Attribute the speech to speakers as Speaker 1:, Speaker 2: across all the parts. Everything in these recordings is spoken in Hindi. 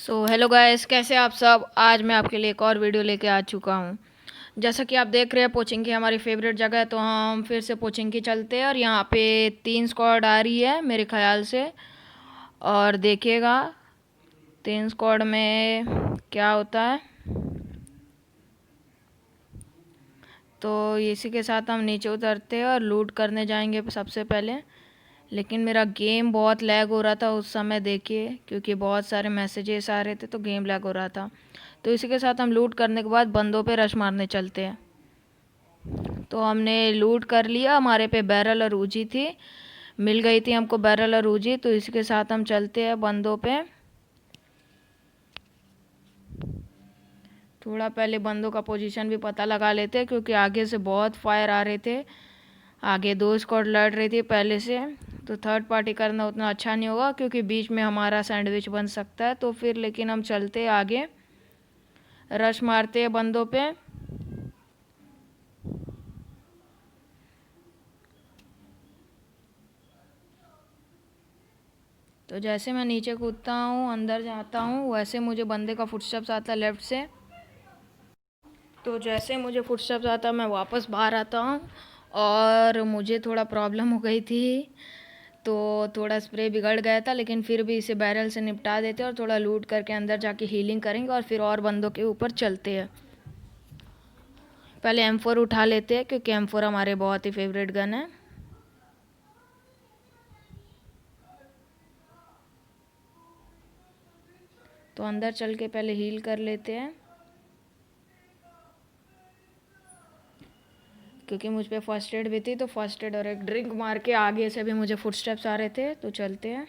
Speaker 1: हेलो गाइस, कैसे आप सब। आज मैं आपके लिए एक और वीडियो लेके आ चुका हूँ। जैसा कि आप देख रहे हैं, पोचिंकी हमारी फेवरेट जगह है, तो हम फिर से पोचिंकी चलते हैं। और यहाँ पे 3 स्क्वाड आ रही है मेरे ख्याल से। और देखिएगा 3 स्क्वाड में क्या होता है। तो इसी के साथ हम नीचे उतरते हैं और लूट करने जाएंगे सबसे पहले। लेकिन मेरा गेम बहुत लैग हो रहा था उस समय, देखिए, क्योंकि बहुत सारे मैसेजेस आ रहे थे तो गेम लैग हो रहा था। तो इसी के साथ हम लूट करने के बाद बंदों पे रश मारने चलते हैं। तो हमने लूट कर लिया, हमारे पे बैरल और ऊजी थी, मिल गई थी हमको बैरल और ऊजी। तो इसके साथ हम चलते हैं बंदों पे। थोड़ा पहले बंदों का पोजीशन भी पता लगा लेते हैं, क्योंकि आगे से बहुत फायर आ रहे थे। आगे 2 स्क्वाड लड़ रही थी पहले से। तो थर्ड पार्टी करना उतना अच्छा नहीं होगा, क्योंकि बीच में हमारा सैंडविच बन सकता है। तो फिर लेकिन हम चलते हैं आगे, रश मारते हैं बंदों पे। तो जैसे मैं नीचे कूदता हूँ, अंदर जाता हूँ, वैसे मुझे बंदे का फुटस्टेप्स आता है लेफ़्ट से। तो जैसे मुझे फुटस्टेप्स आता मैं वापस बाहर आता हूँ। और मुझे थोड़ा प्रॉब्लम हो गई थी, तो थोड़ा स्प्रे बिगड़ गया था, लेकिन फिर भी इसे बैरल से निपटा देते और थोड़ा लूट करके अंदर जाके हीलिंग करेंगे और फिर और बंदों के ऊपर चलते हैं। पहले M4 उठा लेते हैं, क्योंकि M4 हमारे बहुत ही फेवरेट गन है। तो अंदर चल के पहले हील कर लेते हैं, क्योंकि मुझ पे फर्स्ट एड भी थी। तो फर्स्ट एड और एक ड्रिंक मार के आगे से भी मुझे फुटस्टेप्स आ रहे थे, तो चलते हैं।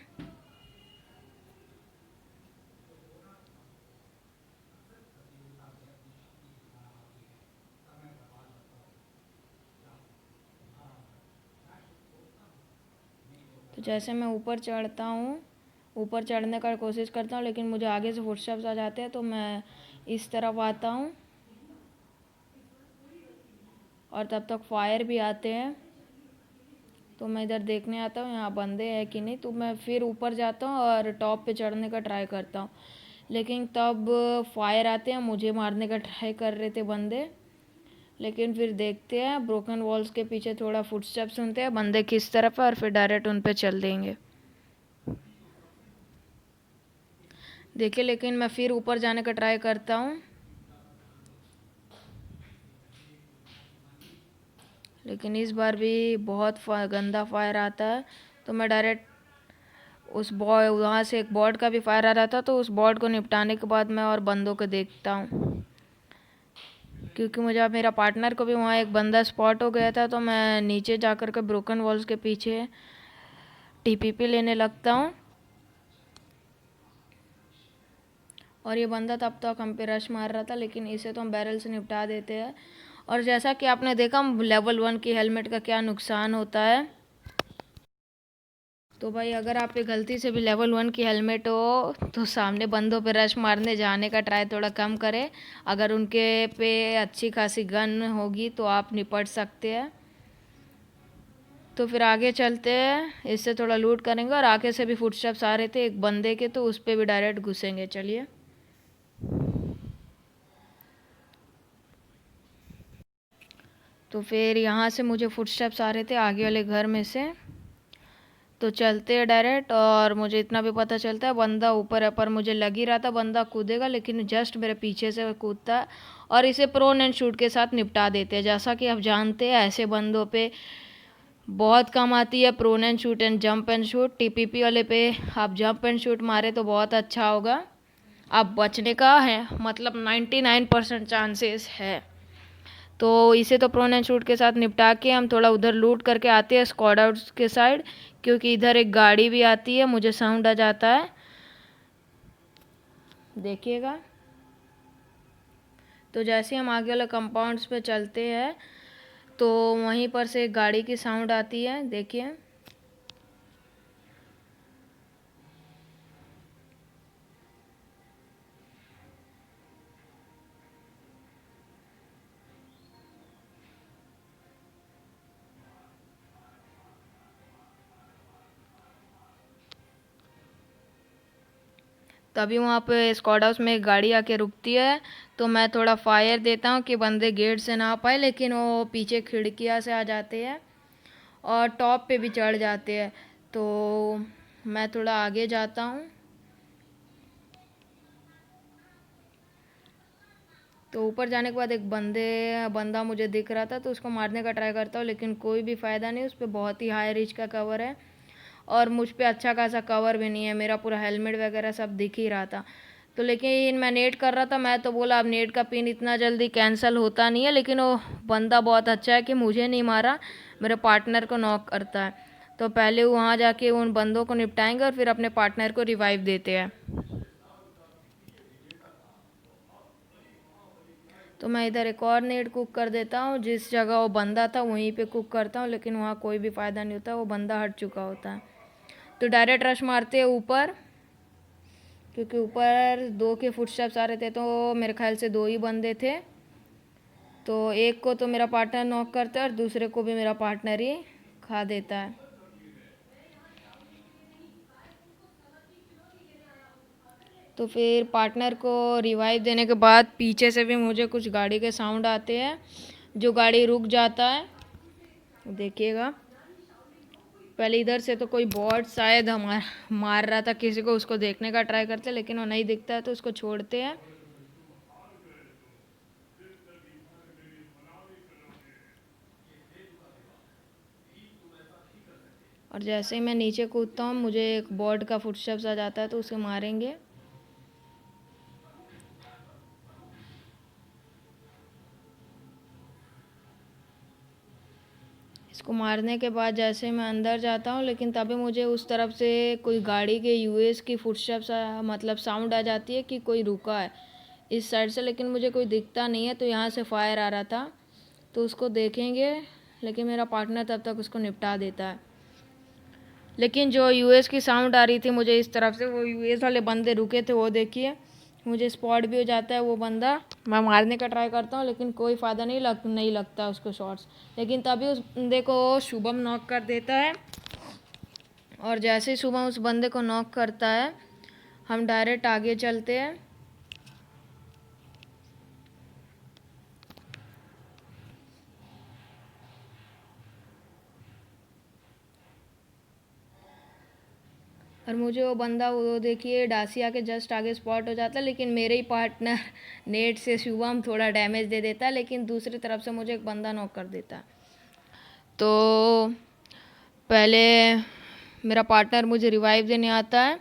Speaker 1: तो जैसे मैं ऊपर चढ़ता हूँ, ऊपर चढ़ने का कोशिश करता हूँ, लेकिन मुझे आगे से फुटस्टेप्स आ जाते हैं। तो मैं इस तरफ आता हूँ और तब तक फायर भी आते हैं। तो मैं इधर देखने आता हूँ यहाँ बंदे हैं कि नहीं। तो मैं फिर ऊपर जाता हूँ और टॉप पे चढ़ने का ट्राई करता हूँ, लेकिन तब फायर आते हैं, मुझे मारने का ट्राई कर रहे थे बंदे। लेकिन फिर देखते हैं, ब्रोकन वॉल्स के पीछे थोड़ा फुटस्टेप्स सुनते हैं बंदे किस तरफ है, और फिर डायरेक्ट उन पे चल देंगे। देखिए, लेकिन मैं फिर ऊपर जाने का ट्राई करता हूँ, लेकिन इस बार भी बहुत गंदा फायर आता है। तो मैं डायरेक्ट उस बॉय वहाँ से एक बॉट का भी फायर आ रहा था, तो उस बॉट को निपटाने के बाद मैं और बंदों को देखता हूँ, क्योंकि मुझे मेरा पार्टनर को भी वहाँ एक बंदा स्पॉट हो गया था। तो मैं नीचे जाकर के ब्रोकन वॉल्स के पीछे टीपीपी लेने लगता हूँ। और ये बंदा तब तक हम पे रश मार रहा था, लेकिन इसे तो हम बैरल से निपटा देते हैं। और जैसा कि आपने देखा लेवल 1 की हेलमेट का क्या नुकसान होता है। तो भाई, अगर आप पे गलती से भी लेवल 1 की हेलमेट हो, तो सामने बंदों पे रश मारने जाने का ट्राई थोड़ा कम करें। अगर उनके पे अच्छी खासी गन होगी तो आप निपट सकते हैं। तो फिर आगे चलते हैं, इससे थोड़ा लूट करेंगे। और आगे से भी फुटस्टेप्स आ रहे थे एक बंदे के, तो उस पर भी डायरेक्ट घुसेंगे। चलिए। तो फिर यहाँ से मुझे फुटस्टेप्स आ रहे थे आगे वाले घर में से, तो चलते हैं डायरेक्ट। और मुझे इतना भी पता चलता है बंदा ऊपर है, पर मुझे लग ही रहा था बंदा कूदेगा, लेकिन जस्ट मेरे पीछे से कूदता है और इसे प्रोन एंड शूट के साथ निपटा देते हैं। जैसा कि आप जानते हैं, ऐसे बंदों पे बहुत कम आती है prone and shoot and jump and shoot. TPP वाले पे आप जंप एंड शूट मारे तो बहुत अच्छा होगा, आप बचने का है मतलब 99% चांसेस है। तो इसे तो प्रोन एंड शूट के साथ निपटा के हम थोड़ा उधर लूट करके आते हैं स्क्वाड आउट्स के साइड, क्योंकि इधर एक गाड़ी भी आती है, मुझे साउंड आ जाता है, देखिएगा। तो जैसे हम आगे वाले कंपाउंड्स पे चलते हैं, तो वहीं पर से एक गाड़ी की साउंड आती है, देखिए। तभी वहाँ पे स्क्वाड हाउस में एक गाड़ी आके रुकती है, तो मैं थोड़ा फायर देता हूँ कि बंदे गेट से ना आ पाए, लेकिन वो पीछे खिड़कियाँ से आ जाते हैं और टॉप पे भी चढ़ जाते हैं। तो मैं थोड़ा आगे जाता हूँ, तो ऊपर जाने के बाद एक बंदा मुझे दिख रहा था, तो उसको मारने का ट्राई करता हूँ, लेकिन कोई भी फ़ायदा नहीं। उस पर बहुत ही हाई रिच का कवर है और मुझ पे अच्छा खासा कवर भी नहीं है, मेरा पूरा हेलमेट वगैरह सब दिख ही रहा था। तो लेकिन मैं नेट कर रहा था, मैं तो बोला अब नेट का पिन इतना जल्दी कैंसिल होता नहीं है, लेकिन वो बंदा बहुत अच्छा है कि मुझे नहीं मारा, मेरे पार्टनर को नॉक करता है। तो पहले वहाँ जाके उन बंदों को निपटाएंगे और फिर अपने पार्टनर को रिवाइव देते हैं। तो मैं इधर एक और नेट कुक कर देता हूँ, जिस जगह वो बंदा था वहीं पे कुक करता हूँ, लेकिन वहाँ कोई भी फ़ायदा नहीं होता, वो बंदा हट चुका होता है। तो डायरेक्ट रश मारते हैं ऊपर, क्योंकि ऊपर दो के फुटस्टेप्स आ रहे थे, तो मेरे ख्याल से दो ही बंदे थे। तो एक को तो मेरा पार्टनर नॉक करता है और दूसरे को भी मेरा पार्टनर ही खा देता है। तो फिर पार्टनर को रिवाइव देने के बाद पीछे से भी मुझे कुछ गाड़ी के साउंड आते हैं, जो गाड़ी रुक जाता है। देखिएगा, पहले इधर से तो कोई बॉट शायद हमारा मार रहा था किसी को, उसको देखने का ट्राई करते, लेकिन वो नहीं दिखता है तो उसको छोड़ते हैं। और जैसे ही मैं नीचे कूदता हूँ, मुझे एक बॉट का फुटस्टेप्स आ जाता है, तो उसे मारेंगे। इसको मारने के बाद जैसे मैं अंदर जाता हूँ, लेकिन तभी मुझे उस तरफ से कोई गाड़ी के यूएस की फुटस्टेप्स मतलब साउंड आ जाती है कि कोई रुका है इस साइड से, लेकिन मुझे कोई दिखता नहीं है। तो यहाँ से फायर आ रहा था, तो उसको देखेंगे, लेकिन मेरा पार्टनर तब तक उसको निपटा देता है। लेकिन जो यूएस की साउंड आ रही थी मुझे इस तरफ से, वो यूएस वाले बंदे रुके थे, वो देखिए मुझे स्पॉट भी हो जाता है वो बंदा। मैं मारने का ट्राई करता हूँ, लेकिन कोई फ़ायदा नहीं लगता उसको शॉट्स। लेकिन तभी उस बंदे को शुभम नॉक कर देता है, और जैसे ही शुभम उस बंदे को नॉक करता है, हम डायरेक्ट आगे चलते हैं। और मुझे वो बंदा, वो देखिए डासिया के जस्ट आगे स्पॉट हो जाता है, लेकिन मेरे ही पार्टनर नेट से शुभम थोड़ा डैमेज दे देता है, लेकिन दूसरी तरफ से मुझे एक बंदा नॉक कर देता है। तो पहले मेरा पार्टनर मुझे रिवाइव देने आता है,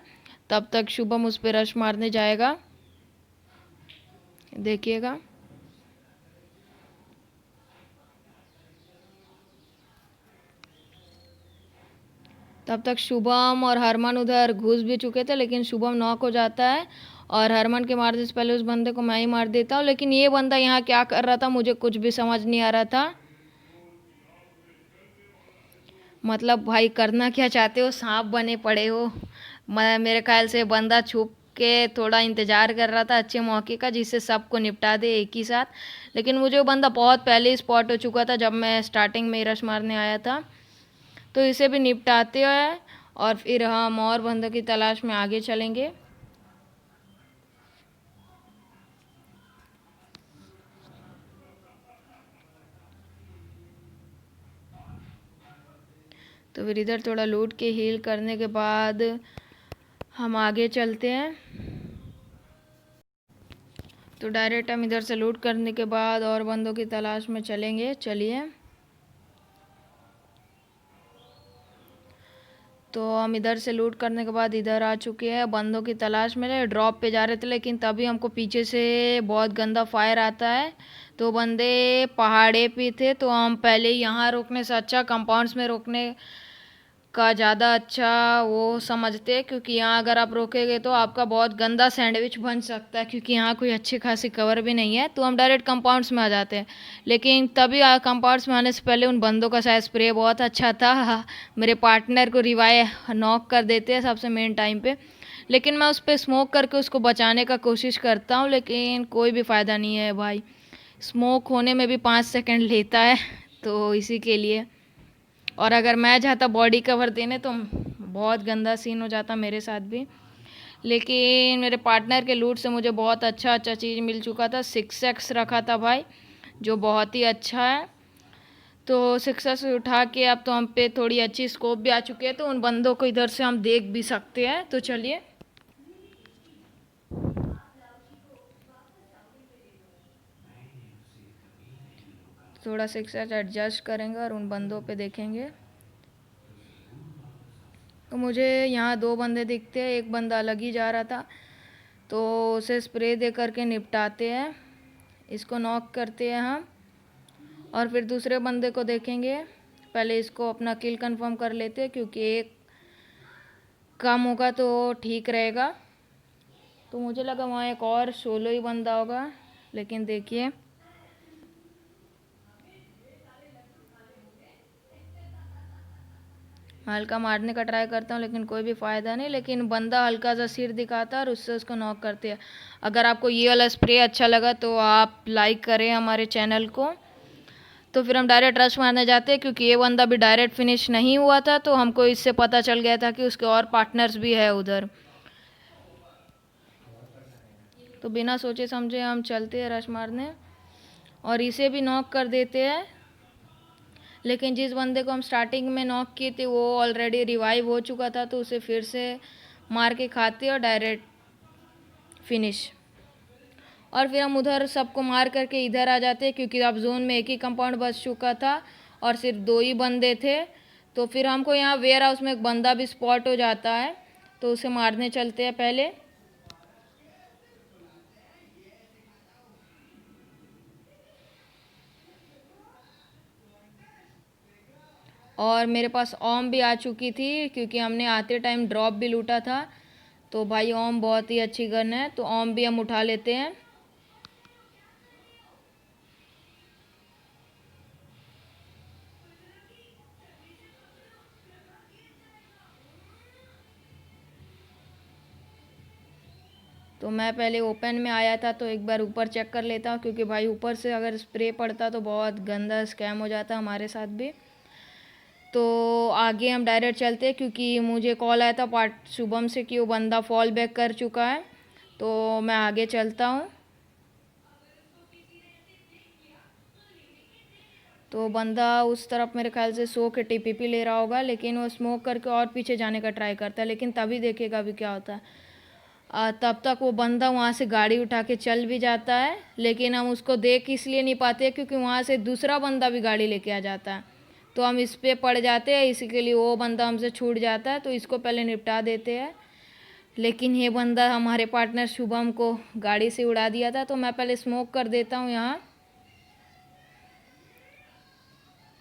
Speaker 1: तब तक शुभम उस पर रश मारने जाएगा, देखिएगा। तब तक शुभम और हरमन उधर घुस भी चुके थे, लेकिन शुभम नॉक हो जाता है और हरमन के मारने से पहले उस बंदे को मैं ही मार देता हूँ। लेकिन ये बंदा यहाँ क्या कर रहा था मुझे कुछ भी समझ नहीं आ रहा था। मतलब भाई करना क्या चाहते हो, सांप बने पड़े हो। मैं मेरे ख्याल से बंदा छुप के थोड़ा इंतज़ार कर रहा था अच्छे मौके का, जिससे सबको निपटा दे एक ही साथ। लेकिन मुझे वो बंदा बहुत पहले ही स्पॉट हो चुका था, जब मैं स्टार्टिंग में रश मारने आया था। तो इसे भी निपटाते हैं और फिर हम और बंदों की तलाश में आगे चलेंगे। तो फिर इधर थोड़ा लूट के हील करने के बाद हम आगे चलते हैं। तो डायरेक्ट हम इधर से लूट करने के बाद और बंदों की तलाश में चलेंगे, चलिए। तो हम इधर से लूट करने के बाद इधर आ चुके हैं, बंदों की तलाश में ड्रॉप पे जा रहे थे, लेकिन तभी हमको पीछे से बहुत गंदा फायर आता है। तो बंदे पहाड़े पे थे, तो हम पहले यहाँ रोकने से अच्छा कंपाउंड्स में रोकने का ज़्यादा अच्छा वो समझते हैं, क्योंकि यहाँ अगर आप रोकेंगे तो आपका बहुत गंदा सैंडविच बन सकता है, क्योंकि यहाँ कोई अच्छी खासी कवर भी नहीं है। तो हम डायरेक्ट कंपाउंड्स में आ जाते हैं, लेकिन तभी कंपाउंड्स में आने से पहले उन बंदों का शायद स्प्रे बहुत अच्छा था, मेरे पार्टनर को रिवाइव नॉक कर देते हैं सबसे मेन टाइम पे। लेकिन मैं उस पर स्मोक करके उसको बचाने का कोशिश करता हूँ, लेकिन कोई भी फ़ायदा नहीं है भाई, स्मोक होने में भी 5 सेकंड लेता है, तो इसी के लिए। और अगर मैं चाहता बॉडी कवर देने तो बहुत गंदा सीन हो जाता मेरे साथ भी। लेकिन मेरे पार्टनर के लूट से मुझे बहुत अच्छा अच्छा चीज़ मिल चुका था। 6x रखा था भाई, जो बहुत ही अच्छा है। तो 6x उठा के अब तो हम पे थोड़ी अच्छी स्कोप भी आ चुकी है, तो उन बंदों को इधर से हम देख भी सकते हैं। तो चलिए थोड़ा 6x एडजस्ट करेंगे और उन बंदों पे देखेंगे। तो मुझे यहाँ 2 बंदे दिखते हैं, एक बंदा अलग ही जा रहा था, तो उसे स्प्रे दे करके निपटाते हैं। इसको नॉक करते हैं हम और फिर दूसरे बंदे को देखेंगे। पहले इसको अपना किल कंफर्म कर लेते हैं, क्योंकि एक कम होगा तो ठीक रहेगा। तो मुझे लगा वहाँ एक और सोलो ही बंदा होगा, लेकिन देखिए हल्का मारने का ट्राई करता हूँ लेकिन कोई भी फ़ायदा नहीं। लेकिन बंदा हल्का सा सिर दिखाता है और उससे उसको नॉक करते हैं। अगर आपको ये वाला स्प्रे अच्छा लगा तो आप लाइक करें हमारे चैनल को। तो फिर हम डायरेक्ट रश मारने जाते हैं, क्योंकि ये बंदा भी डायरेक्ट फिनिश नहीं हुआ था, तो हमको इससे पता चल गया था कि उसके और पार्टनर्स भी है उधर। तो बिना सोचे समझे हम चलते हैं रश मारने और इसे भी नॉक कर देते हैं। लेकिन जिस बंदे को हम स्टार्टिंग में नॉक किए थे वो ऑलरेडी रिवाइव हो चुका था, तो उसे फिर से मार के खाते और डायरेक्ट फिनिश। और फिर हम उधर सबको मार करके इधर आ जाते हैं, क्योंकि अब जोन में एक ही कंपाउंड बच चुका था और सिर्फ 2 ही बंदे थे। तो फिर हमको यहाँ वेयर हाउस में एक बंदा भी स्पॉट हो जाता है, तो उसे मारने चलते हैं पहले। और मेरे पास ओम भी आ चुकी थी, क्योंकि हमने आते टाइम ड्रॉप भी लूटा था। तो भाई ओम बहुत ही अच्छी गन है, तो ओम भी हम उठा लेते हैं। तो मैं पहले ओपन में आया था, तो एक बार ऊपर चेक कर लेता हूँ, क्योंकि भाई ऊपर से अगर स्प्रे पड़ता तो बहुत गंदा स्कैम हो जाता हमारे साथ भी। तो आगे हम डायरेक्ट चलते हैं, क्योंकि मुझे कॉल आया था पार्ट शुभम से कि वो बंदा फॉल बैक कर चुका है। तो मैं आगे चलता हूँ। तो बंदा उस तरफ मेरे ख्याल से 100 के टीपीपी ले रहा होगा, लेकिन वो स्मोक करके और पीछे जाने का ट्राई करता है, लेकिन तभी देखेगा अभी क्या होता है। तब तक वो बंदा वहाँ से गाड़ी उठा के चल भी जाता है, लेकिन हम उसको देख इसलिए नहीं पाते क्योंकि वहाँ से दूसरा बंदा भी गाड़ी लेके आ जाता है। तो हम इस पे पड़ जाते हैं, इसी के लिए वो बंदा हमसे छूट जाता है, तो इसको पहले निपटा देते हैं। लेकिन ये बंदा हमारे पार्टनर शुभम को गाड़ी से उड़ा दिया था, तो मैं पहले स्मोक कर देता हूँ यहाँ,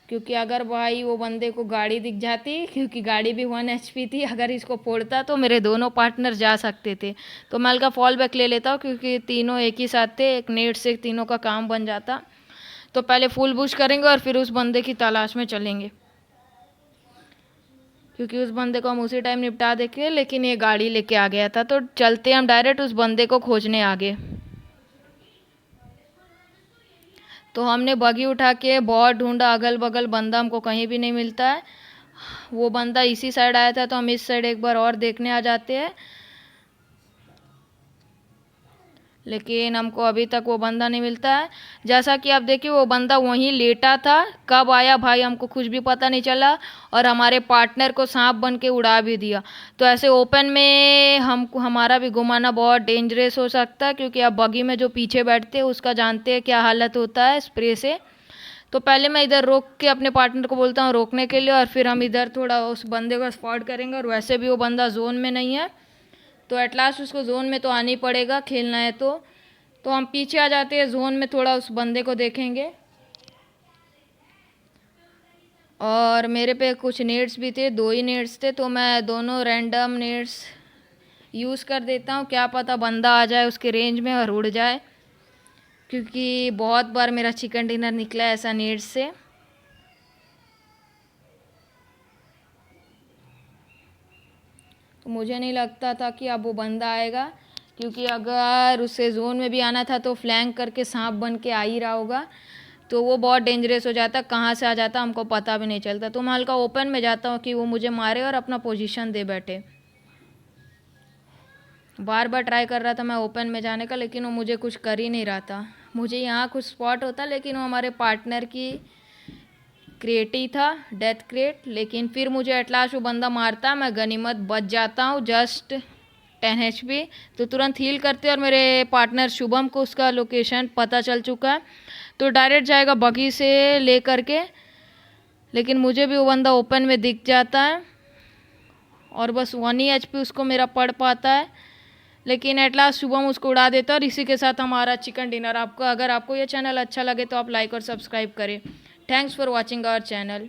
Speaker 1: क्योंकि अगर भाई वो बंदे को गाड़ी दिख जाती, क्योंकि गाड़ी भी 1 HP थी, अगर इसको फोड़ता तो मेरे दोनों पार्टनर जा सकते थे। तो मैं हल्का फॉल बैक ले लेता हूँ, क्योंकि तीनों एक ही साथ थे, एक नेट से तीनों का काम बन जाता। तो पहले फुल बुश करेंगे और फिर उस बंदे की तलाश में चलेंगे, क्योंकि उस बंदे को हम उसी टाइम निपटा देंगे। लेकिन ये गाड़ी लेके आ गया था, तो चलते हम डायरेक्ट उस बंदे को खोजने आगे। तो हमने बगी उठा के बहुत ढूंढा अगल बगल, बंदा हमको कहीं भी नहीं मिलता है। वो बंदा इसी साइड आया था, तो हम इस साइड एक बार और देखने आ जाते हैं, लेकिन हमको अभी तक वो बंदा नहीं मिलता है। जैसा कि आप देखिए वो बंदा वहीं लेटा था, कब आया भाई हमको कुछ भी पता नहीं चला, और हमारे पार्टनर को सांप बन के उड़ा भी दिया। तो ऐसे ओपन में हमारा भी घुमाना बहुत डेंजरस हो सकता है, क्योंकि आप बगी में जो पीछे बैठते हैं उसका जानते हैं क्या हालत होता है स्प्रे से। तो पहले मैं इधर रोक के अपने पार्टनर को बोलता हूँ रोकने के लिए, और फिर हम इधर थोड़ा उस बंदे को स्पॉट करेंगे। और वैसे भी वो बंदा जोन में नहीं है, तो एट लास्ट उसको जोन में तो आना ही पड़ेगा, खेलना है तो हम पीछे आ जाते हैं जोन में, थोड़ा उस बंदे को देखेंगे। और मेरे पे कुछ नेट्स भी थे, 2 ही नेट्स थे, तो मैं दोनों रैंडम नेट्स यूज़ कर देता हूँ, क्या पता बंदा आ जाए उसके रेंज में और उड़ जाए, क्योंकि बहुत बार मेरा चिकन डिनर निकला है ऐसा नेट्स से। तो मुझे नहीं लगता था कि अब वो बंदा आएगा, क्योंकि अगर उसे जोन में भी आना था तो फ्लैंक करके सांप बन के आ ही रहा होगा, तो वो बहुत डेंजरस हो जाता, कहाँ से आ जाता हमको पता भी नहीं चलता। तो मैं हल्का ओपन में जाता हूँ कि वो मुझे मारे और अपना पोजीशन दे बैठे। बार बार ट्राई कर रहा था मैं ओपन में जाने का, लेकिन वो मुझे कुछ कर ही नहीं रहा था। मुझे यहाँ कुछ स्पॉट होता, लेकिन वो हमारे पार्टनर की क्रिएट ही था, डेथ क्रिएट। लेकिन फिर मुझे एट लास्ट वो बंदा मारता, मैं गनीमत बच जाता हूँ, जस्ट 10 HP। तो तुरंत हील करते और मेरे पार्टनर शुभम को उसका लोकेशन पता चल चुका है, तो डायरेक्ट जाएगा बगी से ले करके। लेकिन मुझे भी वो बंदा ओपन में दिख जाता है और बस 1 ही HP उसको मेरा पड़ पाता है। लेकिन एट लास्ट शुभम उसको उड़ा देता है। और इसी के साथ हमारा चिकन डिनर। अगर आपको ये चैनल अच्छा लगे तो आप लाइक और सब्सक्राइब करें। Thanks for watching our channel.